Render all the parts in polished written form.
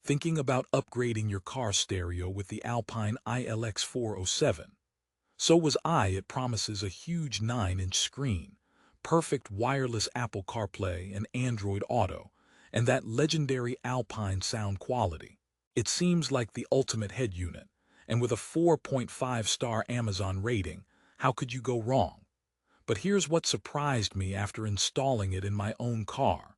Thinking about upgrading your car stereo with the Alpine iLX-407? So was I. It promises a huge 9-inch screen, perfect wireless Apple CarPlay and Android Auto, and that legendary Alpine sound quality. It seems like the ultimate head unit, and with a 4.5-star Amazon rating, how could you go wrong? But here's what surprised me after installing it in my own car.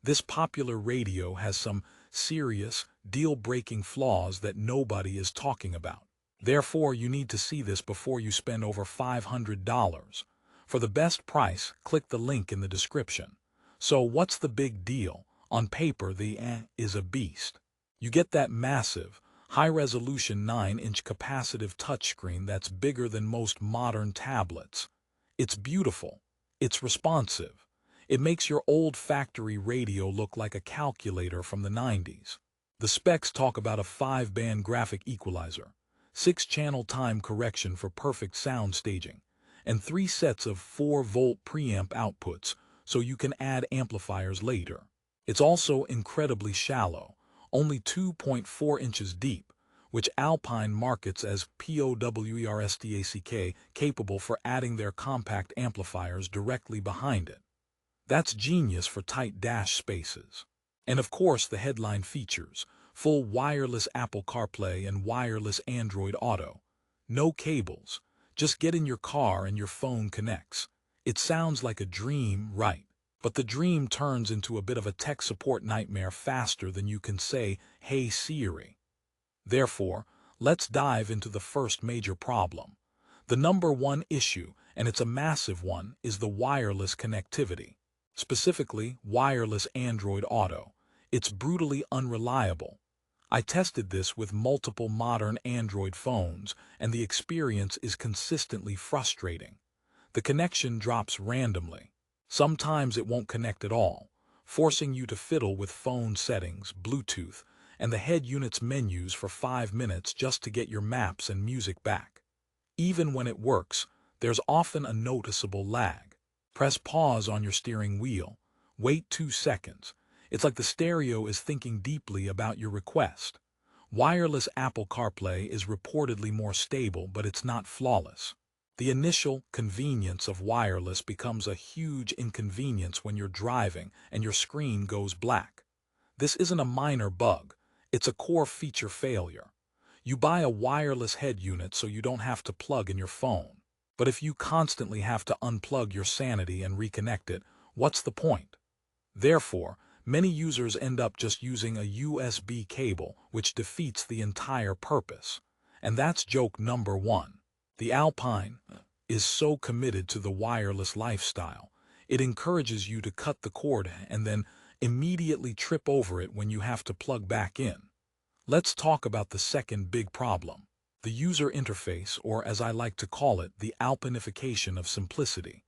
This popular radio has some serious, deal-breaking flaws that nobody is talking about. Therefore, you need to see this before you spend over $500. For the best price, click the link in the description. So what's the big deal? On paper, the is a beast. You get that massive, high-resolution 9-inch capacitive touchscreen that's bigger than most modern tablets. It's beautiful. It's responsive. It makes your old factory radio look like a calculator from the 90s. The specs talk about a 5-band graphic equalizer, 6-channel time correction for perfect sound staging, and 3 sets of 4-volt preamp outputs so you can add amplifiers later. It's also incredibly shallow, only 2.4 inches deep, which Alpine markets as POWERSTACK, capable for adding their compact amplifiers directly behind it. That's genius for tight dash spaces. And of course the headline features: full wireless Apple CarPlay and wireless Android Auto. No cables, just get in your car and your phone connects. It sounds like a dream, right? But the dream turns into a bit of a tech support nightmare faster than you can say, "Hey Siri." Therefore, let's dive into the first major problem. The number one issue, and it's a massive one, is the wireless connectivity. Specifically, wireless Android Auto. It's brutally unreliable. I tested this with multiple modern Android phones, and the experience is consistently frustrating. The connection drops randomly. Sometimes it won't connect at all, forcing you to fiddle with phone settings, Bluetooth, and the head unit's menus for 5 minutes just to get your maps and music back. Even when it works, there's often a noticeable lag. Press pause on your steering wheel. Wait 2 seconds. It's like the stereo is thinking deeply about your request. Wireless Apple CarPlay is reportedly more stable, but it's not flawless. The initial convenience of wireless becomes a huge inconvenience when you're driving and your screen goes black. This isn't a minor bug. It's a core feature failure. You buy a wireless head unit so you don't have to plug in your phone. But if you constantly have to unplug your sanity and reconnect it, what's the point? Therefore, many users end up just using a USB cable, which defeats the entire purpose. And that's joke number one. The Alpine is so committed to the wireless lifestyle. It encourages you to cut the cord and then immediately trip over it when you have to plug back in. Let's talk about the second big problem: the user interface, or as I like to call it, the Alpinification of simplicity.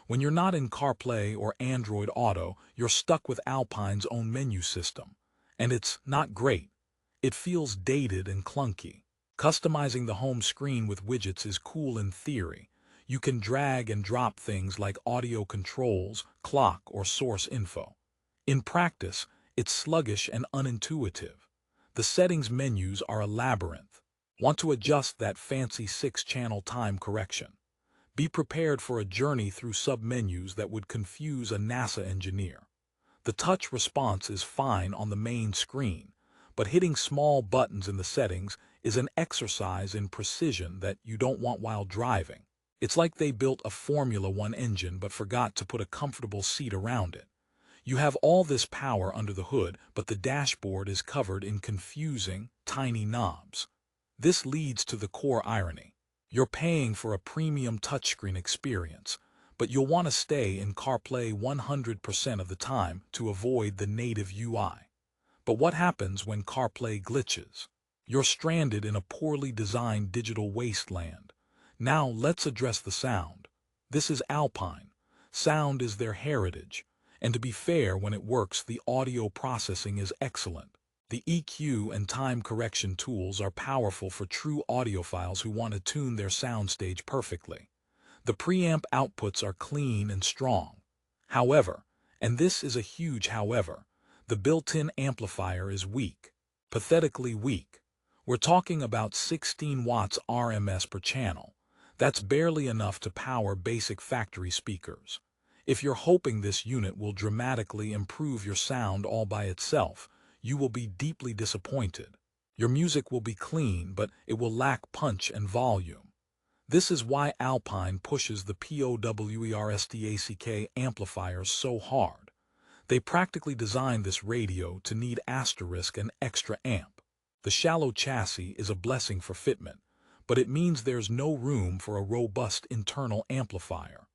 When you're not in CarPlay or Android Auto, you're stuck with Alpine's own menu system. And it's not great. It feels dated and clunky. Customizing the home screen with widgets is cool in theory. You can drag and drop things like audio controls, clock, or source info. In practice, it's sluggish and unintuitive. The settings menus are a labyrinth. Want to adjust that fancy 6-channel time correction? Be prepared for a journey through sub-menus that would confuse a NASA engineer. The touch response is fine on the main screen, but hitting small buttons in the settings is an exercise in precision that you don't want while driving. It's like they built a Formula One engine but forgot to put a comfortable seat around it. You have all this power under the hood, but the dashboard is covered in confusing, tiny knobs. This leads to the core irony. You're paying for a premium touchscreen experience, but you'll want to stay in CarPlay 100% of the time to avoid the native UI. But what happens when CarPlay glitches? You're stranded in a poorly designed digital wasteland. Now let's address the sound. This is Alpine. Sound is their heritage. And to be fair, when it works, the audio processing is excellent. The EQ and time correction tools are powerful for true audiophiles who want to tune their soundstage perfectly. The preamp outputs are clean and strong. However, and this is a huge however, the built-in amplifier is weak. Pathetically weak. We're talking about 16 watts RMS per channel. That's barely enough to power basic factory speakers. If you're hoping this unit will dramatically improve your sound all by itself, you will be deeply disappointed. Your music will be clean, but it will lack punch and volume. This is why Alpine pushes the POWERSTACK amplifiers so hard. They practically designed this radio to need asterisk an extra amp. The shallow chassis is a blessing for fitment, but it means there's no room for a robust internal amplifier.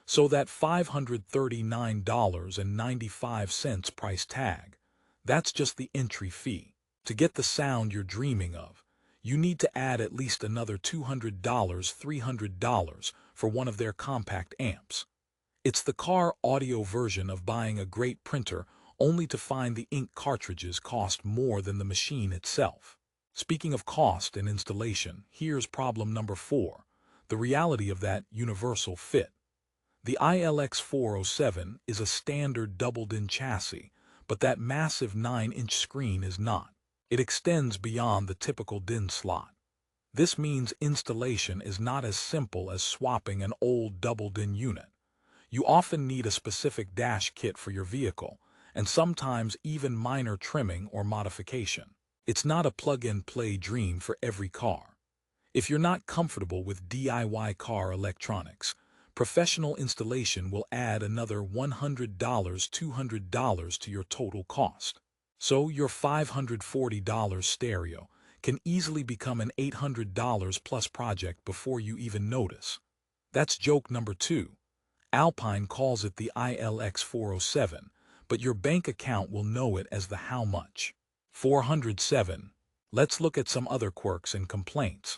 So that $539.95 price tag, that's just the entry fee. To get the sound you're dreaming of, you need to add at least another $200, $300 for one of their compact amps. It's the car audio version of buying a great printer only to find the ink cartridges cost more than the machine itself. Speaking of cost and installation, here's problem number 4, the reality of that universal fit. The iLX-407 is a standard doubled-in chassis, but that massive 9-inch screen is not. It extends beyond the typical DIN slot. This means installation is not as simple as swapping an old doubled-in unit. You often need a specific dash kit for your vehicle, and sometimes even minor trimming or modification. It's not a plug-and-play dream for every car. If you're not comfortable with DIY car electronics, professional installation will add another $100, $200 to your total cost. So your $540 stereo can easily become an $800 plus project before you even notice. That's joke number 2. Alpine calls it the iLX-407, but your bank account will know it as the how much. 407. Let's look at some other quirks and complaints.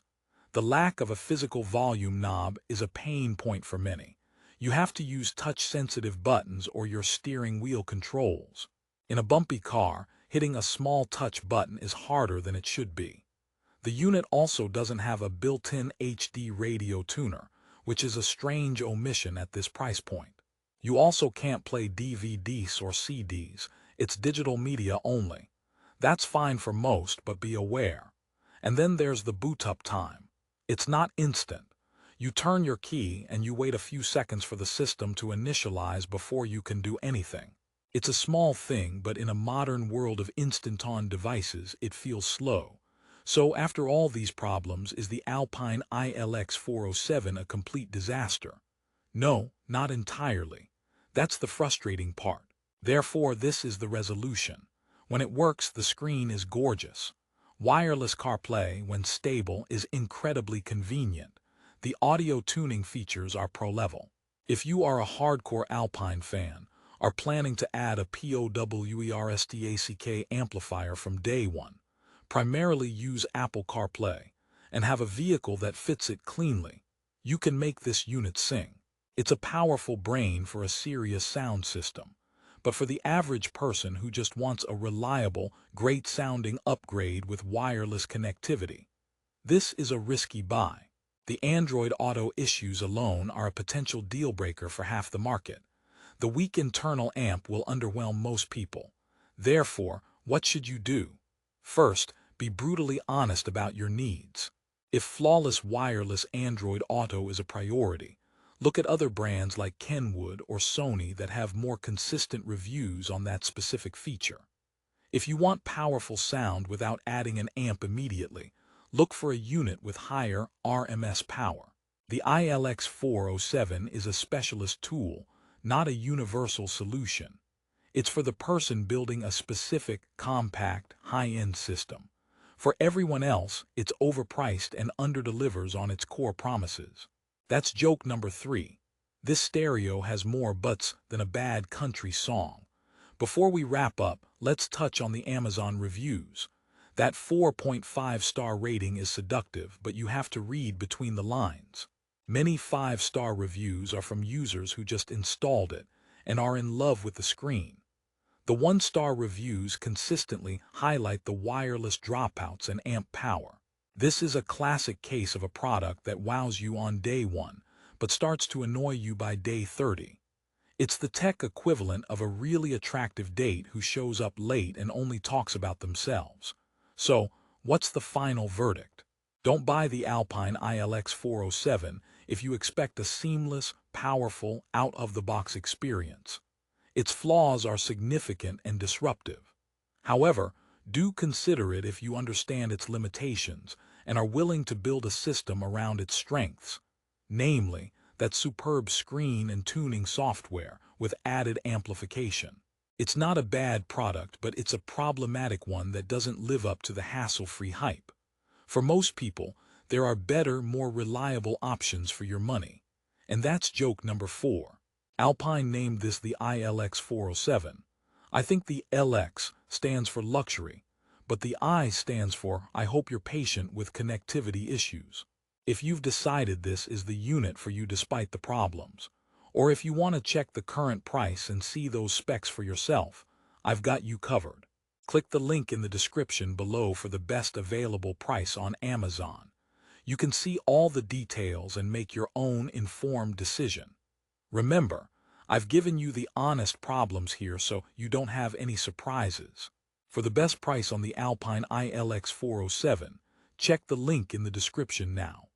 The lack of a physical volume knob is a pain point for many. You have to use touch-sensitive buttons or your steering wheel controls. In a bumpy car, hitting a small touch button is harder than it should be. The unit also doesn't have a built-in HD radio tuner, which is a strange omission at this price point. You also can't play DVDs or CDs, it's digital media only. That's fine for most, but be aware. And then there's the boot-up time. It's not instant. You turn your key and you wait a few seconds for the system to initialize before you can do anything. It's a small thing, but in a modern world of instant-on devices, it feels slow. So after all these problems, is the Alpine iLX-407 a complete disaster? No, not entirely. That's the frustrating part. Therefore, this is the resolution. When it works, the screen is gorgeous. Wireless CarPlay, when stable, is incredibly convenient. The audio tuning features are pro-level. If you are a hardcore Alpine fan, are planning to add a POWERSTACK amplifier from day one, primarily use Apple CarPlay, and have a vehicle that fits it cleanly, you can make this unit sing. It's a powerful brain for a serious sound system. But for the average person who just wants a reliable, great-sounding upgrade with wireless connectivity, this is a risky buy. The Android Auto issues alone are a potential deal-breaker for half the market. The weak internal amp will underwhelm most people. Therefore, what should you do? First, be brutally honest about your needs. If flawless wireless Android Auto is a priority, look at other brands like Kenwood or Sony that have more consistent reviews on that specific feature. If you want powerful sound without adding an amp immediately, look for a unit with higher RMS power. The iLX-407 is a specialist tool, not a universal solution. It's for the person building a specific, compact, high-end system. For everyone else, it's overpriced and underdelivers on its core promises. That's joke number 3. This stereo has more buts than a bad country song. Before we wrap up, let's touch on the Amazon reviews. That 4.5-star rating is seductive, but you have to read between the lines. Many 5-star reviews are from users who just installed it and are in love with the screen. The 1-star reviews consistently highlight the wireless dropouts and amp power. This is a classic case of a product that wows you on day 1, but starts to annoy you by day 30. It's the tech equivalent of a really attractive date who shows up late and only talks about themselves. So, what's the final verdict? Don't buy the Alpine iLX-407 if you expect a seamless, powerful, out-of-the-box experience. Its flaws are significant and disruptive. However, do consider it if you understand its limitations and are willing to build a system around its strengths, namely, that superb screen and tuning software with added amplification. It's not a bad product, but it's a problematic one that doesn't live up to the hassle-free hype. For most people, there are better, more reliable options for your money. And that's joke number 4. Alpine named this the iLX-407. I think the LX stands for luxury, but the I stands for I hope you're patient with connectivity issues. If you've decided this is the unit for you despite the problems, or if you want to check the current price and see those specs for yourself, I've got you covered. Click the link in the description below for the best available price on Amazon. You can see all the details and make your own informed decision. Remember, I've given you the honest problems here so you don't have any surprises. For the best price on the Alpine iLX-407, check the link in the description now.